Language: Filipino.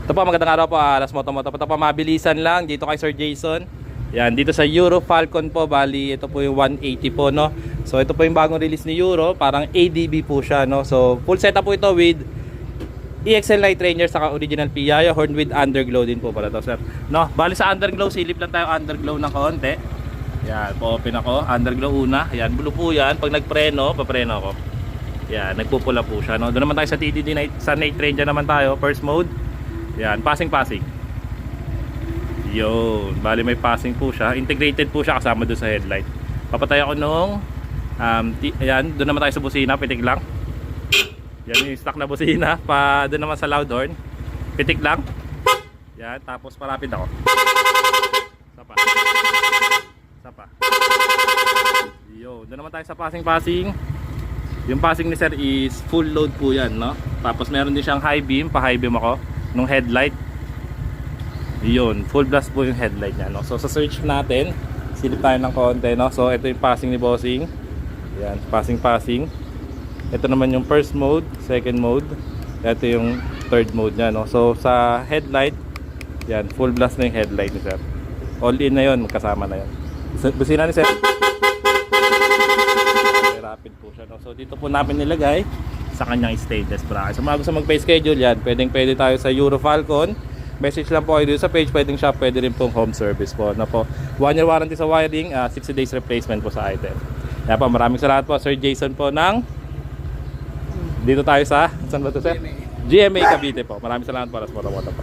Ito po, magandang araw po, Alas Moto. Ito po, mabilisan lang dito kay Sir Jason. Yan, dito sa Euro Falcon po, bali ito po yung 180 po, no. So ito po yung bagong release ni Euro, parang ADB po siya, no. So full setup po ito with EXL Night Ranger saka original Piaggio horn with underglow din po pala to, sir. No, bali sa underglow, silip lang tayo underglow ng konti. Yan, po-open ako, underglow una. Yan, blue po yan. Pag nagpreno, papreno ako. Yan, nagpupula po siya, no. Doon naman tayo sa TDD Night, sa Night Ranger naman tayo, first mode. Yan, passing. Yun, bali may passing po siya. Integrated po siya kasama doon sa headlight. Papatay ako nung ayan, doon naman tayo sa busina, pitik lang. Yan yung stock na busina. Doon naman sa loud horn, pitik lang. Yan, tapos parapid ako. Sapa. Yun, doon naman tayo sa passing. Yung passing ni sir is full load po yan, no? Tapos meron din siyang high beam, pa-high beam ako nung headlight. Yun, full blast po yung headlight niya, no? So sa search natin, silip tayo ng konti, no? So ito yung passing ni bossing. Yan, passing. Ito naman yung first mode, second mode. Ito yung third mode niya, no? So sa headlight, yan, full blast na yung headlight ni sir. All in na yun, magkasama na yun. Busina ni sir, rapid po siya, no? So dito po namin nilagay sa kanyang stainless bracket. So mga gusto mag-pay-schedule yan, pwede tayo sa Euro Falcon. Message lang po kayo dito sa page, pwedeng shop, pwede rin pong home service po, na po. 1 year warranty sa wiring, 60 days replacement po sa item. Kaya po, maraming salamat po Sir Jason po ng dito tayo sa, saan ba ito sir? GMA Cavite po. Maraming salamat po, Alas Moto po.